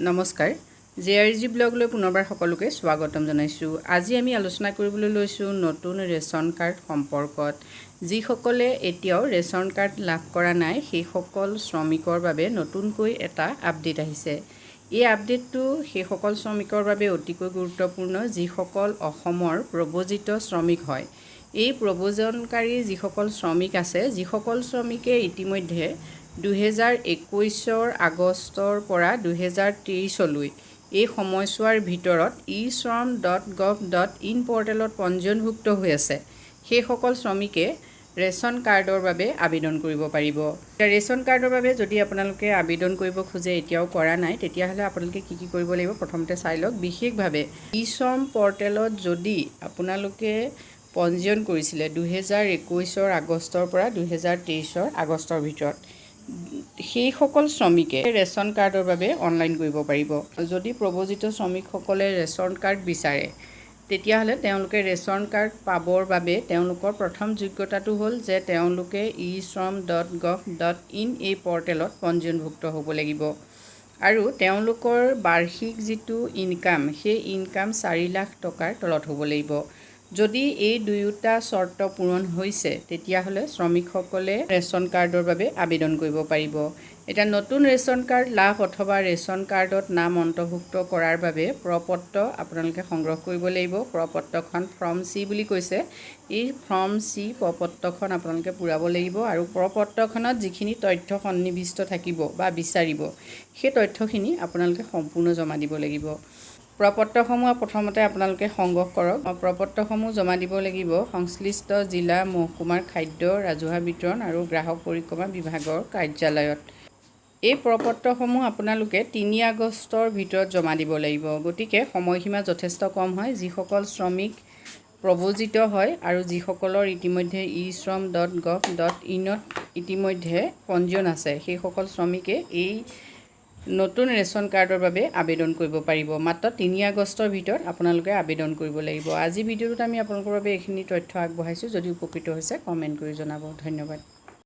নমস্কাৰ জেআৰজি ব্লগলৈ পুনৰবাৰ সকলোকে স্বাগতম জনাইছোঁ। আজি আমি আলোচনা কৰিবলৈ লৈছোঁ নতুন ৰেচন কাৰ্ড সম্পৰ্কত। যিসকলে এতিয়াও ৰেচন কাৰ্ড লাভ কৰা নাই সেইসকল শ্ৰমিকৰ বাবে নতুনকৈ এটা আপডেট আহিছে। এই আপডেটটো সেইসকল শ্ৰমিকৰ বাবে অতিকৈ গুৰুত্বপূৰ্ণ যিসকল অসমৰ প্ৰব্ৰজিত শ্ৰমিক হয়। এই প্ৰব্ৰজনকাৰী যিসকল শ্ৰমিক আছে, যিসকল শ্ৰমিকে ইতিমধ্যে 2021 আগষ্টৰ পৰা 2023 এই সময়ছোৱাৰ ভিতৰত eShram.gov.in পৰ্টেলত পঞ্জীয়নভুক্ত হৈ আছে, সেইসকল শ্ৰমিকে ৰেচন কাৰ্ডৰ বাবে আবেদন কৰিব পাৰিব। ৰেচন কাৰ্ডৰ বাবে যদি আপোনালোকে আবেদন কৰিব খোজে এতিয়াও কৰা নাই, তেতিয়াহ'লে আপোনালোকে কি কৰিব লাগিব প্ৰথমতে চাই লওক। বিশেষভাৱে eShram পৰ্টেলত যদি আপোনালোকে পঞ্জীয়ন কৰিছিলে 2021 আগষ্টৰ পৰা 2023 আগষ্টৰ ভিতৰত, সেইসকল শ্ৰমিকে ৰেচন কাৰ্ডৰ বাবে অনলাইন কৰিব পাৰিব। যদি প্ৰব্ৰজিত শ্ৰমিকসকলে ৰেচন কাৰ্ড বিচাৰে তেতিয়াহ'লে তেওঁলোকে ৰেচন কাৰ্ড পাবৰ বাবে তেওঁলোকৰ প্ৰথম যোগ্যতাটো হ'ল যে তেওঁলোকে eShram.gov.in এই পৰ্টেলত পঞ্জীয়নভুক্ত হ'ব লাগিব আৰু তেওঁলোকৰ বাৰ্ষিক যিটো ইনকাম সেই ইনকাম 4 লাখ টকাৰ তলত হ'ব লাগিব। যদি এই দুয়োটা চৰ্ত পূৰণ হৈছে তেতিয়াহ'লে শ্ৰমিকসকলে ৰেচন কাৰ্ডৰ বাবে আবেদন কৰিব পাৰিব। এতিয়া নতুন ৰেচন কাৰ্ড লাভ অথবা ৰেচন কাৰ্ডত নাম অন্তৰ্ভুক্ত কৰাৰ বাবে প্ৰপত্ৰ আপোনালোকে সংগ্ৰহ কৰিব লাগিব। প্ৰপত্ৰখন ফৰ্ম চি বুলি কৈছে। এই ফৰ্ম চি প্ৰপত্ৰখন আপোনালোকে পূৰাব লাগিব আৰু প্ৰপত্ৰখনত যিখিনি তথ্য সন্নিৱিষ্ট থাকিব বা বিচাৰিব সেই তথ্যখিনি আপোনালোকে সম্পূৰ্ণ জমা দিব লাগিব। প্ৰপত্ৰসমূহ প্ৰথমতে আপোনালোকে সংগ্ৰহ কৰক। প্ৰপত্ৰসমূহ জমা দিব লাগিব সংশ্লিষ্ট জিলা মহকুমাৰ খাদ্য ৰাজহুৱা বিতৰণ আৰু গ্ৰাহক পৰিক্ৰমা বিভাগৰ কাৰ্যালয়ত। এই প্ৰপত্ৰসমূহ আপোনালোকে 3 আগষ্টৰ ভিতৰত জমা দিব লাগিব। গতিকে সময়সীমা যথেষ্ট কম হয়। যিসকল শ্ৰমিক প্ৰব্ৰজিত হয় আৰু যিসকলৰ ইতিমধ্যে eShram.gov.in ইতিমধ্যে পঞ্জীয়ন আছে সেইসকল শ্ৰমিকে এই নতুন ৰেচন কাৰ্ডৰ বাবে আবেদন কৰিব পাৰিব। মাত্ৰ 3 আগষ্টৰ ভিতৰত আপোনালোকে আবেদন কৰিব লাগিব। আজি ভিডিঅ'টোত আমি আপোনালোকৰ বাবে এইখিনি তথ্য আগবঢ়াইছোঁ। যদি উপকৃত হৈছে কমেণ্ট কৰি জনাব। ধন্যবাদ।